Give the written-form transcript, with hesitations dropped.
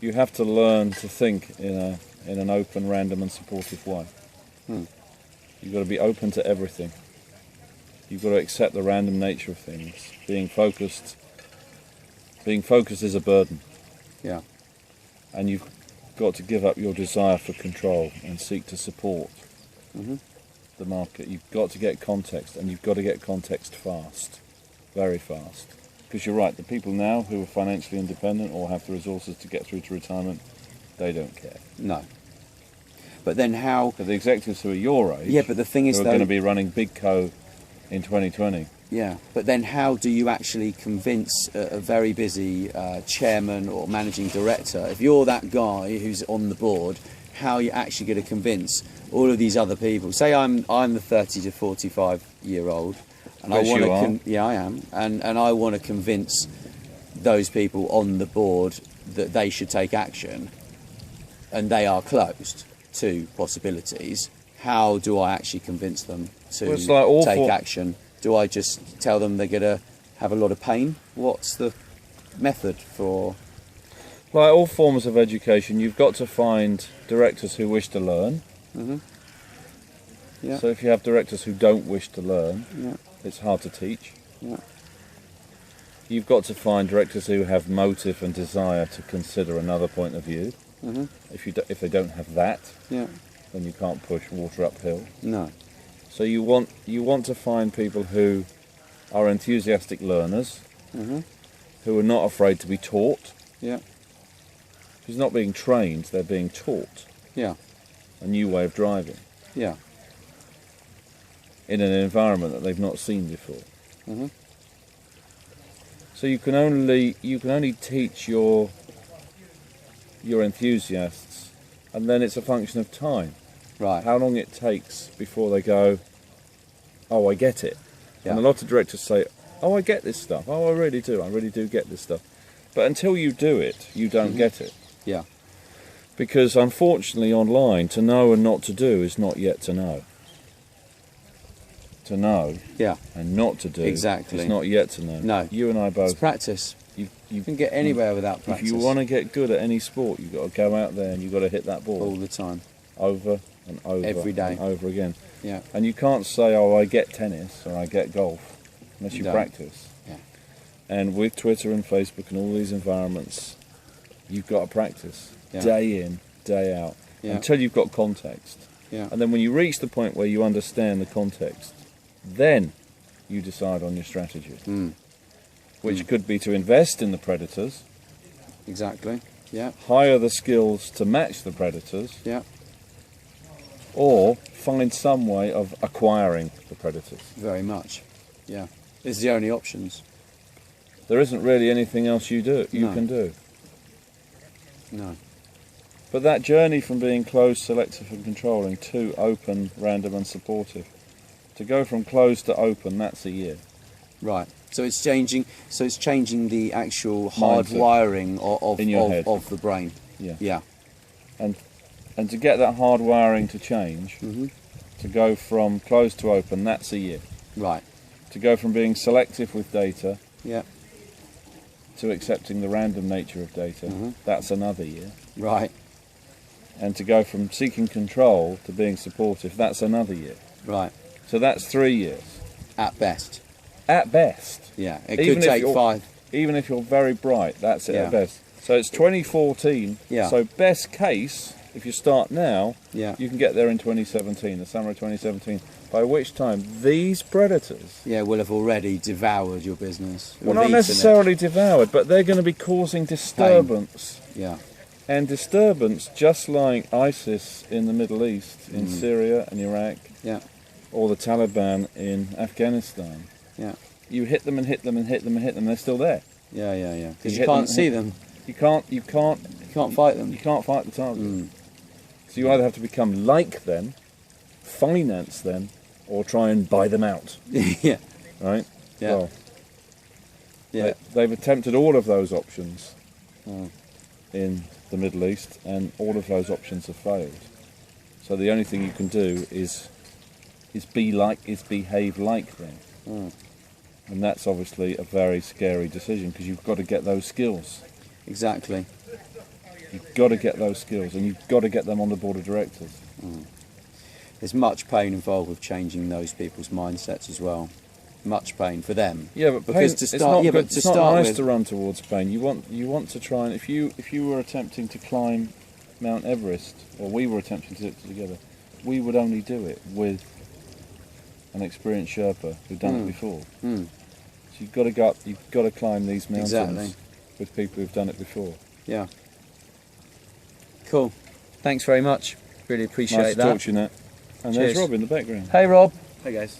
You have to learn to think in an open, random and supportive way. You've got to be open to everything. You've got to accept the random nature of things. Being focused is a burden. Yeah. And you've got to give up your desire for control and seek to support the market. You've got to get context, and you've got to get context fast, very fast. Because you're right, the people now who are financially independent or have the resources to get through to retirement, they don't care. No. But then how... But the executives who are your age, yeah, but the thing is, who are going to be running Big Co in 2020. Yeah, but then how do you actually convince a very busy chairman or managing director, if you're that guy who's on the board, how are you actually going to convince all of these other people? Say I'm the 30 to 45 year old, and I want to, yeah, I am, and I want to convince those people on the board that they should take action, and they are closed to possibilities. How do I actually convince them to take action? Do I just tell them they're going to have a lot of pain? What's the method for... Like all forms of education, you've got to find directors who wish to learn. Yeah. So if you have directors who don't wish to learn, Yeah. it's hard to teach. Yeah. You've got to find directors who have motive and desire to consider another point of view. If they don't have that, Yeah. then you can't push water uphill. No. So you want to find people who are enthusiastic learners, who are not afraid to be taught. Yeah. Because not being trained, they're being taught Yeah. a new way of driving Yeah. in an environment that they've not seen before. So you can only teach your enthusiasts, and then it's a function of time. Right. How long it takes before they go, oh, I get it. Yeah. And a lot of directors say, oh, I get this stuff. Oh, I really do get this stuff. But until you do it, you don't get it. Yeah. Because unfortunately online, to know and not to do is not yet to know. To know Yeah. and not to do Exactly. is not yet to know. No. You and I It's both. practice. You You can get anywhere without practice. If you want to get good at any sport, you've got to go out there and you've got to hit that ball. All the time. Over and over. Every day. And over again. Yeah. And you can't say, oh, I get tennis or I get golf, unless you No. practice. Yeah. And with Twitter and Facebook and all these environments, you've got to practice day in, day out, until you've got context. Yeah. And then when you reach the point where you understand the context, then you decide on your strategy, which could be to invest in the predators, Exactly. Yeah. hire the skills to match the predators, Yeah. or find some way of acquiring the predators. Very much. Yeah. It's the only options. There isn't really anything else you can do. No. But that journey from being closed, selective and controlling to open, random and supportive, to go from closed to open, that's a year. Right. So it's changing. So it's changing the actual Mindset. hardwiring In your head. of the brain. Yeah. Yeah. And to get that hardwiring to change, to go from closed to open, that's a year. Right. To go from being selective with data Yeah. to accepting the random nature of data, that's another year. Right. And to go from seeking control to being supportive, that's another year. Right. So that's 3 years. At best. At best. Yeah. It Even could if take you're- 5. Even if you're very bright, that's it Yeah. at best. So it's 2014. Yeah. So best case, if you start now, Yeah. you can get there in 2017, the summer of 2017, by which time these predators, Yeah. Will have already devoured your business. well, Will not have eaten it. necessarily devoured, but they're going to be causing disturbance. Yeah. And disturbance, just like ISIS in the Middle East, in Syria and Iraq, Yeah. or the Taliban in Afghanistan. Yeah. You hit them and hit them and hit them and hit them, they're still there. Yeah. Yeah. Yeah. Because You you hit them can't and see hit them. You can't You can't fight them. You can't fight the target. So you either have to become like them, finance them, or try and buy them out. Yeah. Right? Yeah. Well, Yeah. they've attempted all of those options in the Middle East, and all of those options have failed. So the only thing you can do is behave like them. And that's obviously a very scary decision, because you've got to get those skills. Exactly. You've got to get those skills, and you've got to get them on the board of directors. There's much pain involved with changing those people's mindsets as well. Much pain for them. Yeah, but because pain, to it's start, not yeah, good, but to it's not start nice with, to run towards pain. You want to try, and if you were attempting to climb Mount Everest, or we were attempting to do it together, we would only do it with an experienced Sherpa who'd done it before. So you've got to go up, you've got to climb these mountains with people who've done it before. Yeah. Cool. Thanks very much. Really appreciate Nice to that. talk to you, Nat. And Cheers. there's Rob in the background. Hey, Rob. Hey guys.